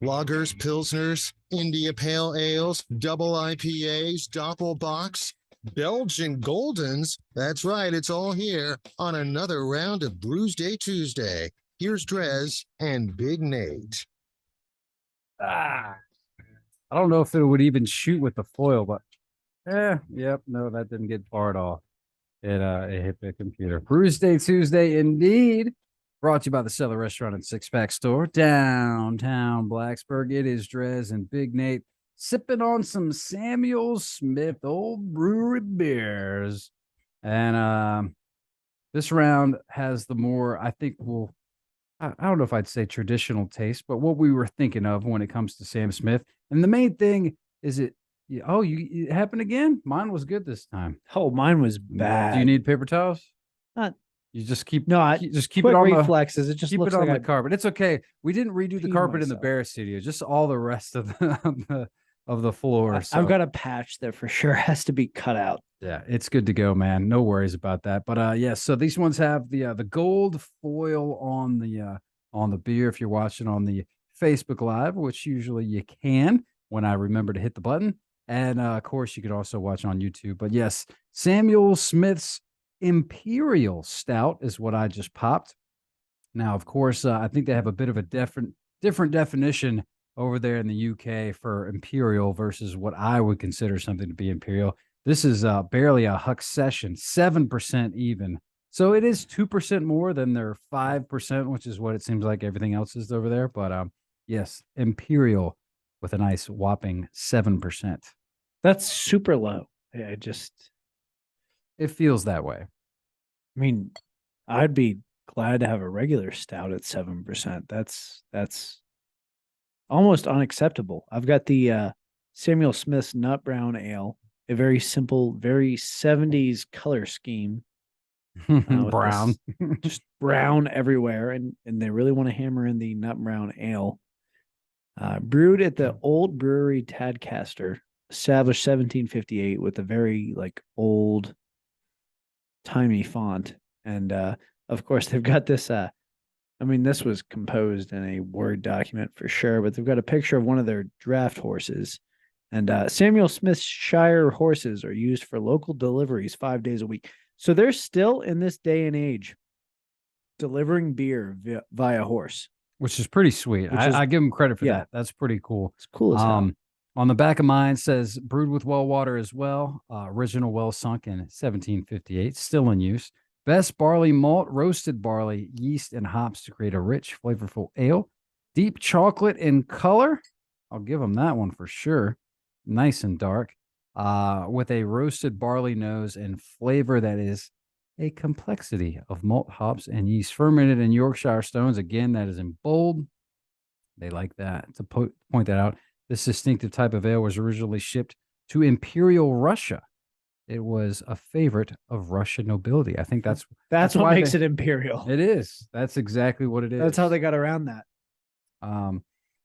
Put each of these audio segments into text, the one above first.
Lagers, Pilsners, India Pale Ales, Double IPAs, Doppelbocks, Belgian Goldens. That's right, it's all here on another round of Brewsday Tuesday. Here's DreZ and Big Nate. I don't know if it would even shoot with the foil, but no, that didn't get far at all. It hit the computer. Brewsday Tuesday, indeed. Brought to you by the Cellar Restaurant and Six Pack Store, downtown Blacksburg. It is DreZ and Big Nate sipping on some Samuel Smith Old Brewery beers. And this round has the more, I think, I don't know if I'd say traditional taste, but what we were thinking of when it comes to Sam Smith. And the main thing is it happened again? Mine was good this time. Oh, mine was bad. Do you need paper towels? Not. You just keep just keep it on reflexes. It just keep looks it on like the carpet. It's okay. We didn't redo the carpet in the Bear Studio. Just all the rest of the floor. I've got a patch that for sure has to be cut out. Yeah, it's good to go, man. No worries about that. But yeah, so these ones have the gold foil on the beer. If you're watching on the Facebook Live, which usually you can when I remember to hit the button, and of course you could also watch on YouTube. But yes, Samuel Smith's Imperial Stout is what I just popped. Now, of course, I think they have a bit of a different definition over there in the UK for Imperial versus what I would consider something to be Imperial. This is barely a Huck Session, 7% even. So it is 2% more than their 5%, which is what it seems like everything else is over there. But yes, Imperial with a nice whopping 7%. That's super low. Yeah, it feels that way. I mean, I'd be glad to have a regular stout at 7%. That's almost unacceptable. I've got the Samuel Smith's Nut Brown Ale, a very simple, very 70s color scheme. Brown. Just brown everywhere, and they really want to hammer in the Nut Brown Ale. Brewed at the old brewery Tadcaster, established 1758 with a very old timey font. And of course they've got this this was composed in a Word document for sure, but they've got a picture of one of their draft horses. And Samuel Smith's Shire horses are used for local deliveries 5 days a week. So they're still in this day and age delivering beer via horse, which is pretty sweet. I give them credit for that. That's pretty cool. It's cool as hell. On the back of mine says brewed with well water as well. Original well sunk in 1758, still in use. Best barley malt, roasted barley, yeast, and hops to create a rich, flavorful ale. Deep chocolate in color. I'll give them that one for sure. Nice and dark. With a roasted barley nose and flavor that is a complexity of malt, hops, and yeast. Fermented in Yorkshire stones. Again, that is in bold. They like that. To point that out. This distinctive type of ale was originally shipped to Imperial Russia. It was a favorite of Russian nobility. I think that's what makes it Imperial. It is. That's exactly what it is. That's how they got around that.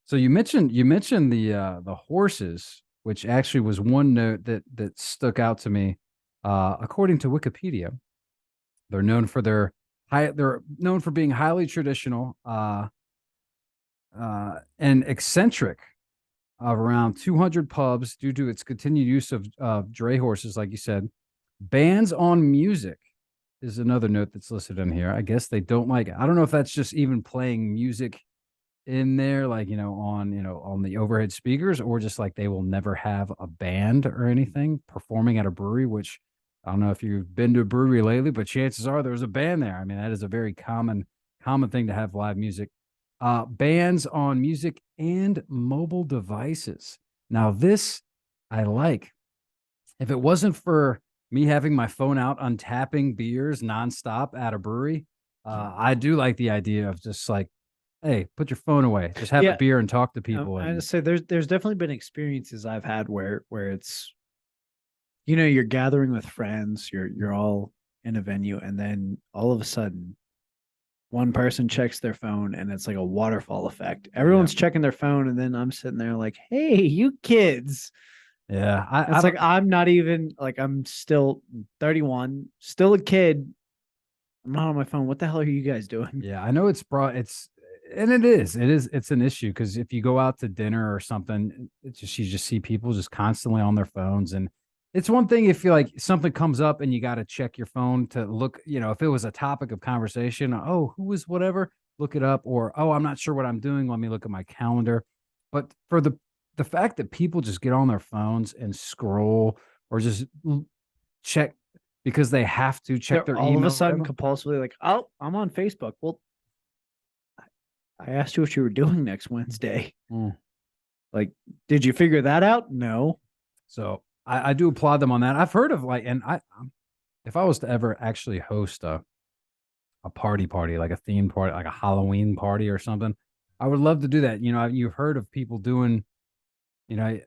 So you mentioned the horses, which actually was one note that stuck out to me. According to Wikipedia, they're known for being highly traditional and eccentric. Of around 200 pubs due to its continued use of dray horses, like you said. Bans on music is another note that's listed in here. I guess they don't like it. I don't know if that's just even playing music in there, on the overhead speakers, or just they will never have a band or anything performing at a brewery, which I don't know if you've been to a brewery lately, but chances are there's a band there. I mean, that is a very common thing to have live music. Bans on music and mobile devices. Now, this I like. If it wasn't for me having my phone out untapping beers nonstop at a brewery, I do like the idea of just hey, put your phone away. Just have a beer and talk to people. I say there's definitely been experiences I've had where it's, you're gathering with friends, you're all in a venue, and then all of a sudden one person checks their phone and it's like a waterfall effect. Everyone's checking their phone, and then I'm sitting there like, hey, you kids. Yeah. I'm not even I'm still 31, still a kid. I'm not on my phone. What the hell are you guys doing? Yeah, I know it's an issue because if you go out to dinner or something, you just see people just constantly on their phones. And it's one thing if you like something comes up and you got to check your phone to look, if it was a topic of conversation, oh, who is whatever, look it up, or oh, I'm not sure what I'm doing. Let me look at my calendar. But for the fact that people just get on their phones and scroll or just check because they have to check They're their all email. of a or sudden whatever. compulsively like, oh, I'm on Facebook. Well, I asked you what you were doing next Wednesday. Mm. Like, did you figure that out? No. So I do applaud them on that. I've heard of if I was to ever actually host a party, like a theme party, like a Halloween party or something, I would love to do that. You've heard of people doing, you know,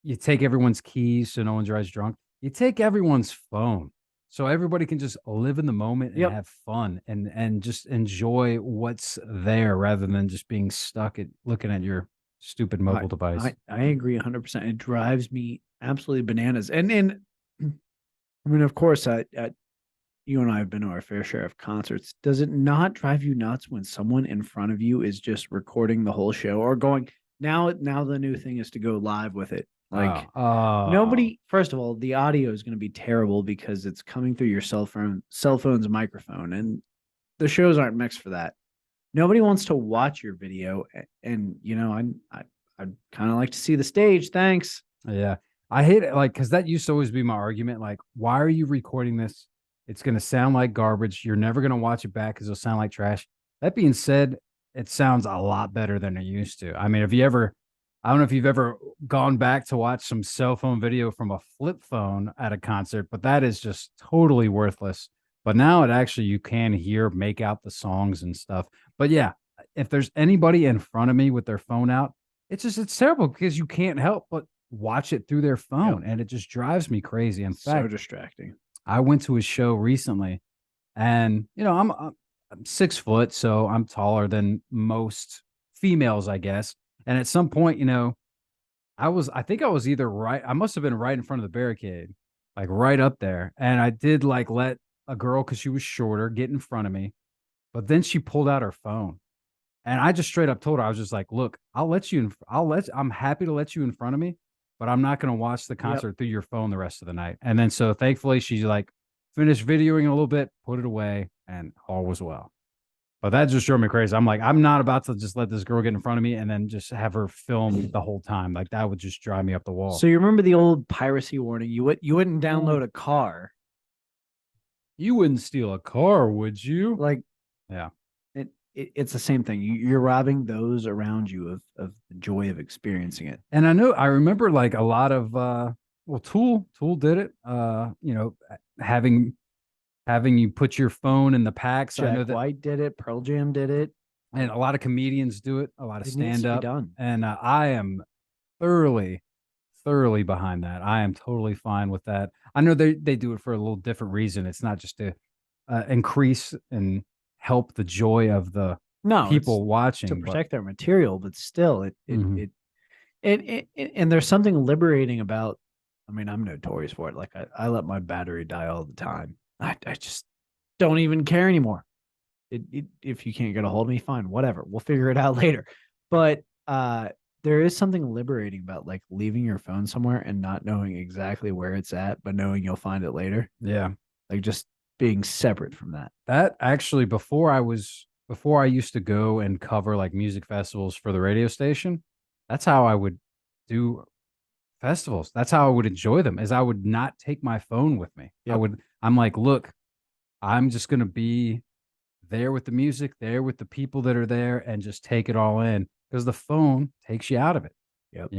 you take everyone's keys so no one drives drunk. You take everyone's phone so everybody can just live in the moment and Yep. have fun and just enjoy what's there rather than just being stuck at looking at your stupid mobile device. I agree 100%. It drives me absolutely bananas. And I mean, of course, you and I have been to our fair share of concerts. Does it not drive you nuts when someone in front of you is just recording the whole show or going, now the new thing is to go live with it? Like, nobody, first of all, the audio is going to be terrible because it's coming through your cell phone's microphone, and the shows aren't mixed for that. Nobody wants to watch your video, and I'd kind of like to see the stage. Thanks. Yeah. I hate it because that used to always be my argument. Like, why are you recording this? It's going to sound like garbage. You're never going to watch it back because it'll sound like trash. That being said, it sounds a lot better than it used to. I mean, I don't know if you've ever gone back to watch some cell phone video from a flip phone at a concert, but that is just totally worthless. But now you can make out the songs and stuff. But yeah, if there's anybody in front of me with their phone out, it's terrible because you can't help but watch it through their phone, and it just drives me crazy. In fact, So distracting. I went to a show recently, and I'm 6 foot, so I'm taller than most females, I guess. And at some point, I think I was either right. I must have been right in front of the barricade, like right up there. And I did like let a girl, because she was shorter, get in front of me. But then she pulled out her phone. And I just straight up told her, I was just like, look, I'm happy to let you in front of me, but I'm not going to watch the concert through your phone the rest of the night. And then so thankfully she like finished videoing a little bit, put it away, and all was well. But that just drove me crazy. I'm like, I'm not about to just let this girl get in front of me and then just have her film the whole time. Like that would just drive me up the wall. So you remember the old piracy warning? You wouldn't download a car. You wouldn't steal a car, would you? Like, yeah. It's the same thing. You're robbing those around you of the joy of experiencing it. And I remember like a lot of Tool did it. Having you put your phone in the packs. Jack I know that White did it. Pearl Jam did it. And a lot of comedians do it. A lot of stand up. Done. And I am thoroughly behind that. I am totally fine with that. I know they do it for a little different reason. It's not just to increase and help the joy of the people watching to protect their material, but still and there's something liberating about. I mean, I'm notorious for it. Like I let my battery die all the time. I just don't even care anymore. If you can't get a hold of me, fine, whatever. We'll figure it out later. But there is something liberating about like leaving your phone somewhere and not knowing exactly where it's at, but knowing you'll find it later. Yeah. Like just being separate from that. That actually, before I used to go and cover like music festivals for the radio station, that's how I would do festivals. That's how I would enjoy them, is I would not take my phone with me. Yep. I'm like, look, I'm just going to be there with the music, there with the people that are there, and just take it all in, because the phone takes you out of it. Yep.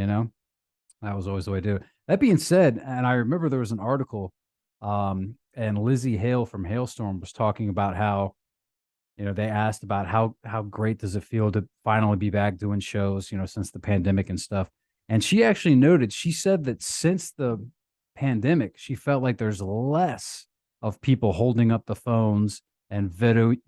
That was always the way to do it. That being said, and I remember there was an article, and Lizzie Hale from Hailstorm was talking about how, they asked about how great does it feel to finally be back doing shows, since the pandemic and stuff. And she actually she said that since the pandemic, she felt like there's less of people holding up the phones and videoing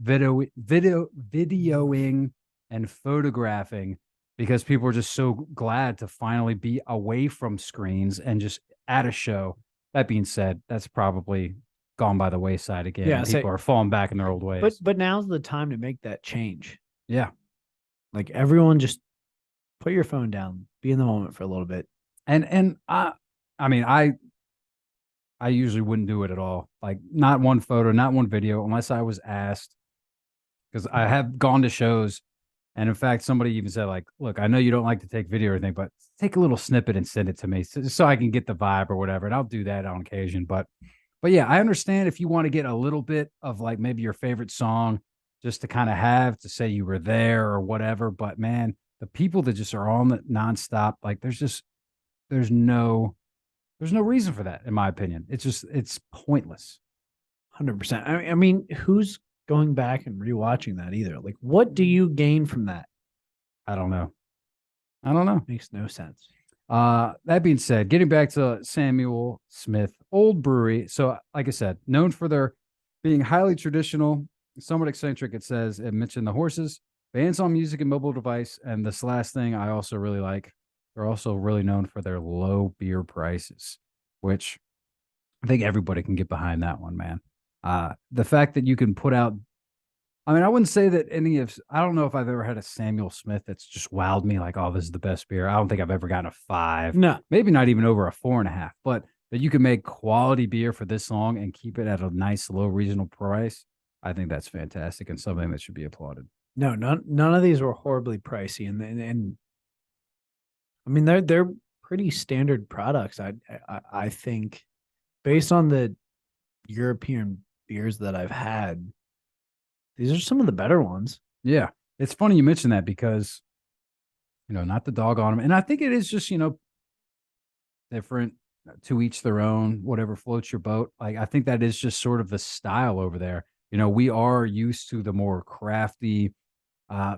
and photographing, because people are just so glad to finally be away from screens and just at a show. That being said, that's probably gone by the wayside again. Yeah, And people are falling back in their old ways. but now's the time to make that change. Yeah. Like everyone, just put your phone down, be in the moment for a little bit. And I mean, I usually wouldn't do it at all. Like not one photo, not one video, unless I was asked. Because I have gone to shows, and in fact, somebody even said, like, look, I know you don't like to take video or anything, but take a little snippet and send it to me so I can get the vibe or whatever. And I'll do that on occasion. But yeah, I understand if you want to get a little bit of like maybe your favorite song just to kind of have to say you were there or whatever. But man, the people that just are on it nonstop, like there's no reason for that, in my opinion. It's pointless. 100%. I mean, who's going back and rewatching that either? Like, what do you gain from that? I don't know. Makes no sense. That being said, getting back to Samuel Smith, Old Brewery. So, like I said, known for their being highly traditional, somewhat eccentric. It mentioned the horses, bands on music and mobile device. And this last thing I also really like, they're also really known for their low beer prices, which I think everybody can get behind that one, man. The fact that you can put out, I mean, I wouldn't say that I don't know if I've ever had a Samuel Smith that's just wowed me like, oh, this is the best beer. I don't think I've ever gotten a 5. No. Maybe not even over a 4.5, but that you can make quality beer for this long and keep it at a nice low regional price. I think that's fantastic and something that should be applauded. No, none of these were horribly pricey. And I mean, they're pretty standard products. I think based on the European beers that I've had, these are some of the better ones. Yeah. It's funny you mention that because, not the dog on them. And I think it is just, different, to each their own, whatever floats your boat. Like, I think that is just sort of the style over there. We are used to the more crafty,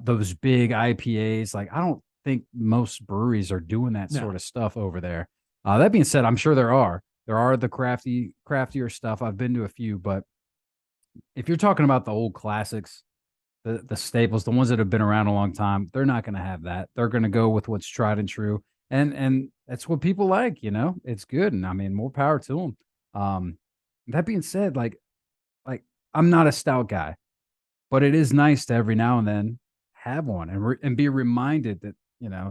those big IPAs. Like, I don't think most breweries are doing that sort of stuff over there. That being said, I'm sure there are the craftier stuff. I've been to a few, but if you're talking about the old classics, the staples, the ones that have been around a long time, they're not going to have that. They're going to go with what's tried and true. And that's what people like, it's good. And I mean, more power to them. That being said, like I'm not a stout guy, but it is nice to every now and then have one and be reminded that,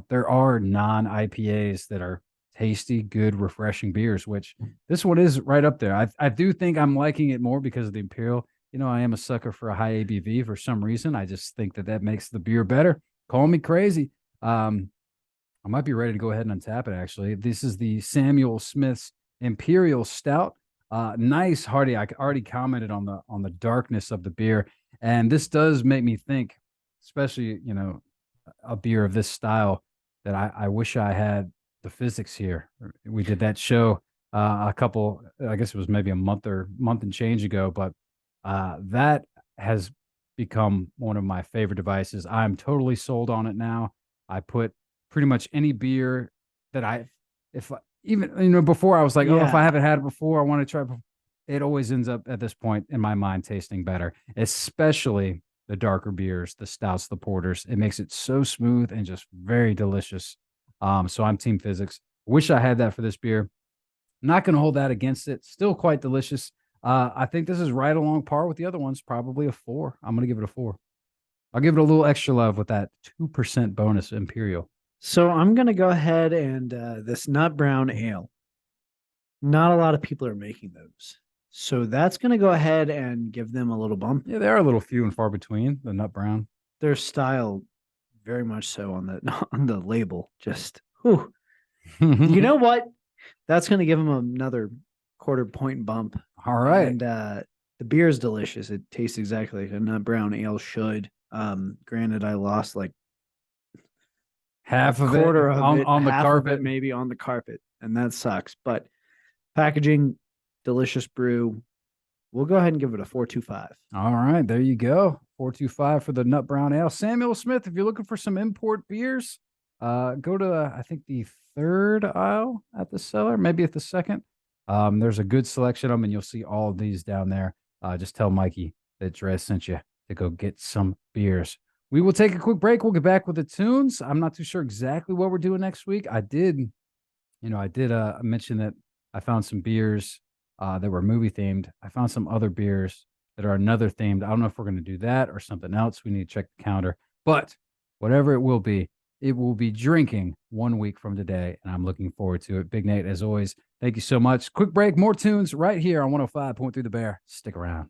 there are non-IPAs that are tasty, good, refreshing beers, which this one is right up there. I do think I'm liking it more because of the Imperial. I am a sucker for a high ABV for some reason. I just think that makes the beer better. Call me crazy. I might be ready to go ahead and untap it, actually. This is the Samuel Smith's Imperial Stout. Nice, hearty. I already commented on the darkness of the beer. And this does make me think, especially, a beer of this style, that I wish I had the physics here. We did that show I guess it was maybe a month and change ago, but that has become one of my favorite devices. I'm totally sold on it now. I put pretty much any beer that before I was like, oh, if I haven't had it before, I want to try. It always ends up at this point in my mind tasting better, especially the darker beers, the stouts, the porters. It makes it so smooth and just very delicious. So I'm team physics. Wish I had that for this beer. Not going to hold that against it. Still quite delicious. I think this is right along par with the other ones. Probably a 4. I'm going to give it a 4. I'll give it a little extra love with that 2% bonus Imperial. So I'm going to go ahead and this nut brown ale. Not a lot of people are making those. So that's going to go ahead and give them a little bump. Yeah, they are a little few and far between, the nut brown. Their style, very much so on the label. Just, whew. You know what? That's going to give them another 1/4 point bump. All right. And the beer is delicious. It tastes exactly like a nut brown ale should. Granted, I lost like half of quarter it of on the half carpet. of it maybe on the carpet, and that sucks. But packaging, delicious brew. We'll go ahead and give it a 4.25. All right, there you go. 4.25 for the nut brown ale. Samuel Smith, if you're looking for some import beers, go to I think the 3rd aisle at the cellar, maybe at the 2nd. There's a good selection of them, and you'll see all of these down there. Just tell Mikey that DreZ sent you to go get some beers. We will take a quick break. We'll get back with the tunes. I'm not too sure exactly what we're doing next week. I did mention that I found some beers that were movie themed. I found some other beers that are another themed. I don't know if we're going to do that or something else. We need to check the calendar. But whatever it will be drinking 1 week from today, and I'm looking forward to it. Big Nate, as always, thank you so much. Quick break, more tunes right here on 105.3 The Bear. Stick around.